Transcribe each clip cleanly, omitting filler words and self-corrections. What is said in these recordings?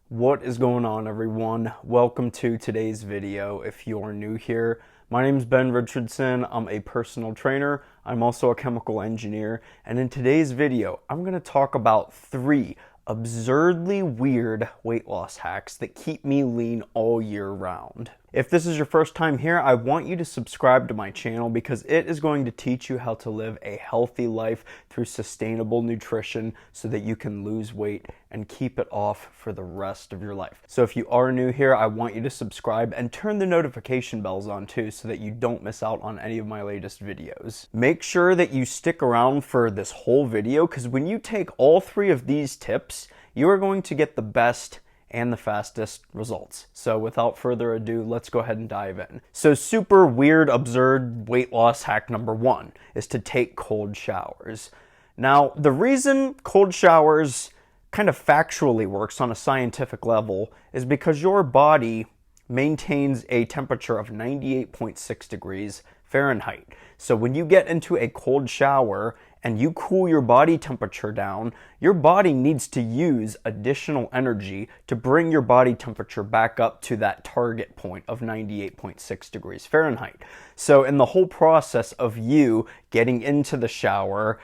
What is going on, everyone? Welcome to today's video. If you're new here, my name is Ben Richardson. I'm a personal trainer. I'm also a chemical engineer. And in today's video, I'm going to talk about 3 absurdly weird weight loss hacks that keep me lean all year round. If this is your first time here, I want you to subscribe to my channel because it is going to teach you how to live a healthy life through sustainable nutrition so that you can lose weight and keep it off for the rest of your life. So if you are new here, I want you to subscribe and turn the notification bells on too so that you don't miss out on any of my latest videos. Make sure that you stick around for this whole video because when you take all 3 of these tips, you are going to get the best and the fastest results. So without further ado, let's go ahead and dive in. So super weird, absurd weight loss hack number 1 is to take cold showers. Now, the reason cold showers kind of factually works on a scientific level is because your body maintains a temperature of 98.6 degrees Fahrenheit. So when you get into a cold shower and you cool your body temperature down, your body needs to use additional energy to bring your body temperature back up to that target point of 98.6 degrees Fahrenheit. So in the whole process of you getting into the shower,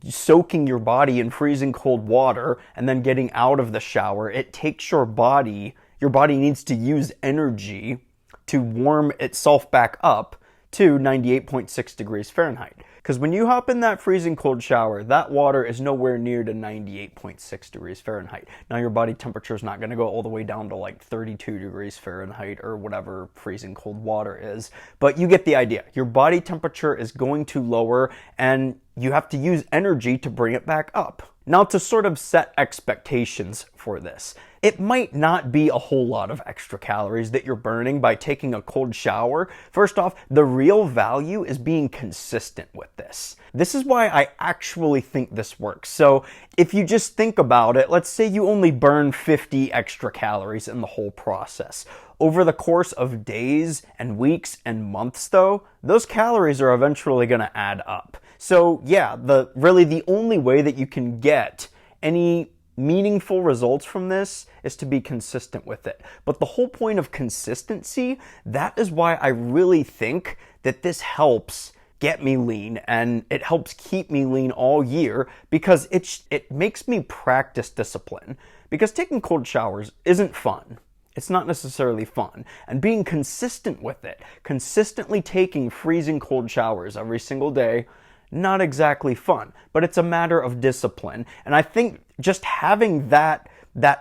soaking your body in freezing cold water, and then getting out of the shower, it takes your body needs to use energy to warm itself back up to 98.6 degrees Fahrenheit. Because when you hop in that freezing cold shower, that water is nowhere near to 98.6 degrees Fahrenheit. Now your body temperature is not going to go all the way down to like 32 degrees Fahrenheit or whatever freezing cold water is, but you get the idea. Your body temperature is going to lower and you have to use energy to bring it back up. Now, to sort of set expectations for this, it might not be a whole lot of extra calories that you're burning by taking a cold shower. First off, the real value is being consistent with this. This is why I actually think this works. So if you just think about it, let's say you only burn 50 extra calories in the whole process. Over the course of days and weeks and months though, those calories are eventually going to add up. So yeah, the only way that you can get any meaningful results from this is to be consistent with it. But the whole point of consistency, that is why I really think that this helps get me lean and it helps keep me lean all year because it makes me practice discipline. Because taking cold showers isn't fun. It's not necessarily fun. And being consistent with it, consistently taking freezing cold showers every single day, not exactly fun, but it's a matter of discipline. And I think just having that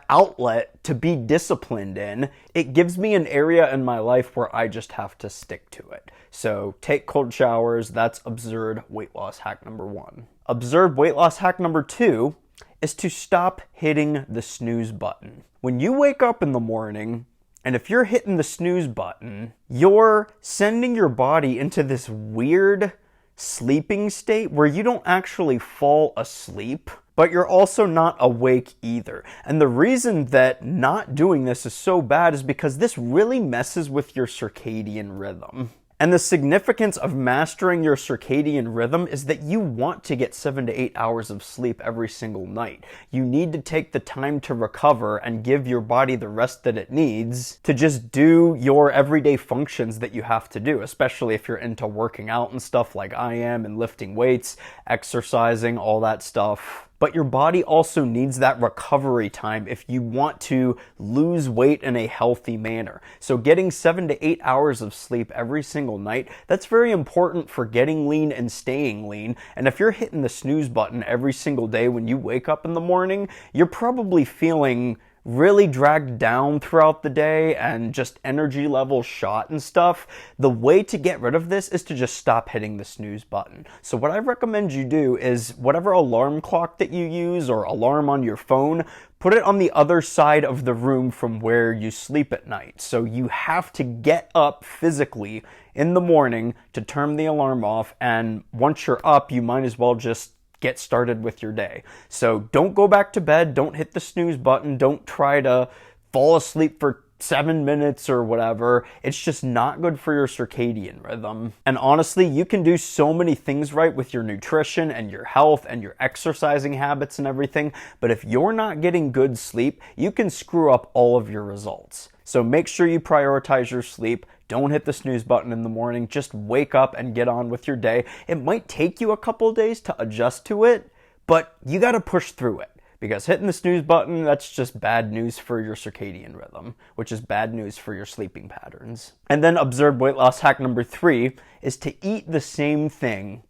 outlet to be disciplined in, it gives me an area in my life where I just have to stick to it. So take cold showers. That's absurd weight loss hack number 1. Absurd weight loss hack number 2 is to stop hitting the snooze button. When you wake up in the morning, and if you're hitting the snooze button, you're sending your body into this weird sleeping state where you don't actually fall asleep, but you're also not awake either. And the reason that not doing this is so bad is because this really messes with your circadian rhythm. And the significance of mastering your circadian rhythm is that you want to get 7 to 8 hours of sleep every single night. You need to take the time to recover and give your body the rest that it needs to just do your everyday functions that you have to do, especially if you're into working out and stuff like I am and lifting weights, exercising, all that stuff. But your body also needs that recovery time if you want to lose weight in a healthy manner. So getting 7 to 8 hours of sleep every single night, that's very important for getting lean and staying lean. And if you're hitting the snooze button every single day when you wake up in the morning, you're probably feeling really dragged down throughout the day and just energy levels shot and stuff. The way to get rid of this is to just stop hitting the snooze button. So what I recommend you do is whatever alarm clock that you use or alarm on your phone, put it on the other side of the room from where you sleep at night. So you have to get up physically in the morning to turn the alarm off, and once you're up, you might as well just get started with your day. So don't go back to bed, don't hit the snooze button, don't try to fall asleep for 7 minutes or whatever. It's just not good for your circadian rhythm. And honestly, you can do so many things right with your nutrition and your health and your exercising habits and everything, but if you're not getting good sleep, you can screw up all of your results. So make sure you prioritize your sleep. Don't hit the snooze button in the morning. Just wake up and get on with your day. It might take you a couple days to adjust to it, but you got to push through it. Because hitting the snooze button, that's just bad news for your circadian rhythm, which is bad news for your sleeping patterns. And then observed weight loss hack number 3 is to eat the same thing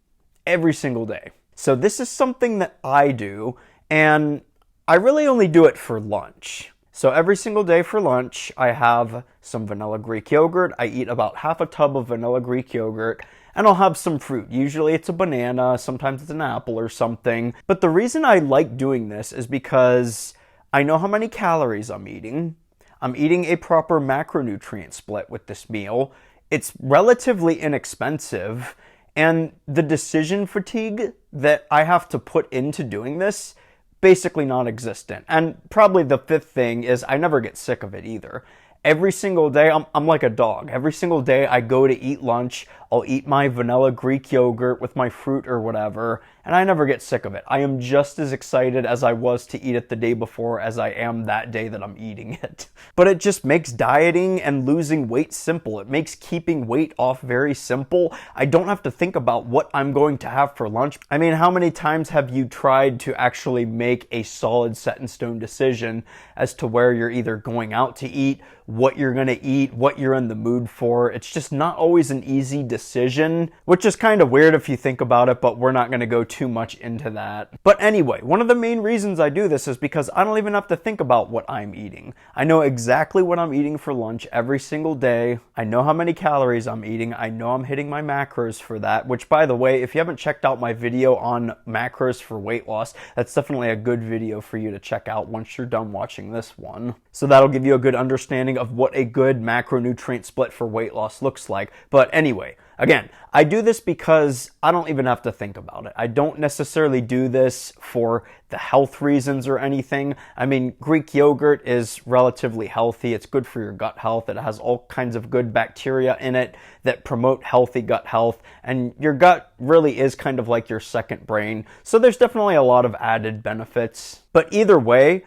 every single day. So this is something that I do, and I really only do it for lunch. So every single day for lunch, I have some vanilla Greek yogurt. I eat about half a tub of vanilla Greek yogurt, and I'll have some fruit. Usually it's a banana, sometimes it's an apple or something. But the reason I like doing this is because I know how many calories I'm eating. I'm eating a proper macronutrient split with this meal. It's relatively inexpensive, and the decision fatigue that I have to put into doing this, basically non-existent. And probably the fifth thing is I never get sick of it either. Every single day, I'm like a dog. Every single day I go to eat lunch, I'll eat my vanilla Greek yogurt with my fruit or whatever, and I never get sick of it. I am just as excited as I was to eat it the day before as I am that day that I'm eating it. But it just makes dieting and losing weight simple. It makes keeping weight off very simple. I don't have to think about what I'm going to have for lunch. I mean, how many times have you tried to actually make a solid set in stone decision as to where you're either going out to eat, what you're going to eat, what you're in the mood for? It's just not always an easy decision, which is kind of weird if you think about it, but we're not going to go too much into that. But anyway, one of the main reasons I do this is because I don't even have to think about what I'm eating. I know exactly what I'm eating for lunch every single day. I know how many calories I'm eating. I know I'm hitting my macros for that, which, by the way, if you haven't checked out my video on macros for weight loss, that's definitely a good video for you to check out once you're done watching this one. So that'll give you a good understanding of what a good macronutrient split for weight loss looks like. But anyway, again, I do this because I don't even have to think about it. I don't necessarily do this for the health reasons or anything. I mean, Greek yogurt is relatively healthy. It's good for your gut health. It has all kinds of good bacteria in it that promote healthy gut health. And your gut really is kind of like your second brain. So there's definitely a lot of added benefits. But either way,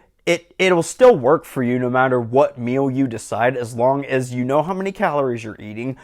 it'll still work for you no matter what meal you decide, as long as you know how many calories you're eating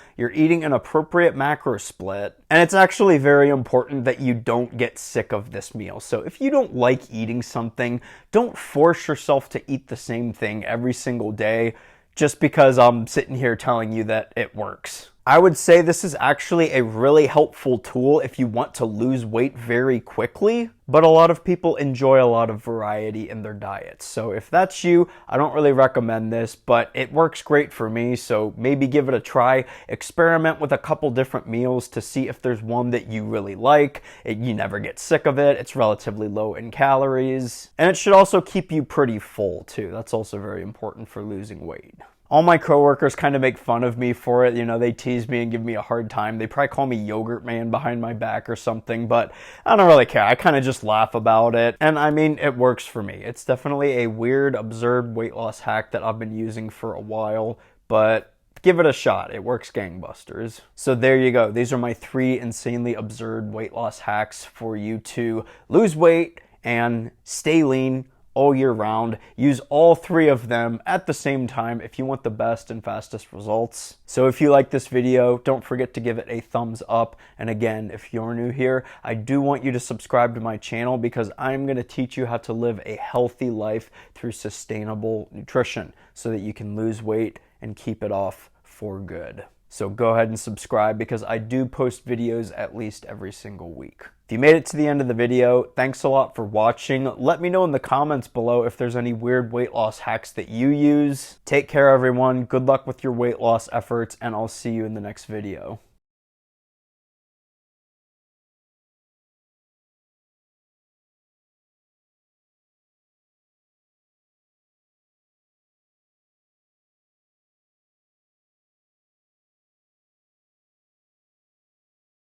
an appropriate macro split, and it's actually very important that you don't get sick of this meal. So if you don't like eating something, don't force yourself to eat the same thing every single day just because I'm sitting here telling you that it works. I would say this is actually a really helpful tool if you want to lose weight very quickly, but a lot of people enjoy a lot of variety in their diets. So if that's you, I don't really recommend this, but it works great for me, so maybe give it a try. Experiment with a couple different meals to see if there's one that you really like. You never get sick of it. It's relatively low in calories, and it should also keep you pretty full too. That's also very important for losing weight. All my coworkers kind of make fun of me for it. You know, they tease me and give me a hard time. They probably call me Yogurt Man behind my back or something, but I don't really care. I kind of just laugh about it. And I mean, it works for me. It's definitely a weird, absurd weight loss hack that I've been using for a while, but give it a shot. It works gangbusters. So there you go. These are my 3 insanely absurd weight loss hacks for you to lose weight and stay lean all year round. Use all 3 of them at the same time if you want the best and fastest results. So if you like this video, don't forget to give it a thumbs up. And again, if you're new here, I do want you to subscribe to my channel because I'm going to teach you how to live a healthy life through sustainable nutrition so that you can lose weight and keep it off for good. So go ahead and subscribe because I do post videos at least every single week. If you made it to the end of the video, thanks a lot for watching. Let me know in the comments below if there's any weird weight loss hacks that you use. Take care, everyone. Good luck with your weight loss efforts, and I'll see you in the next video.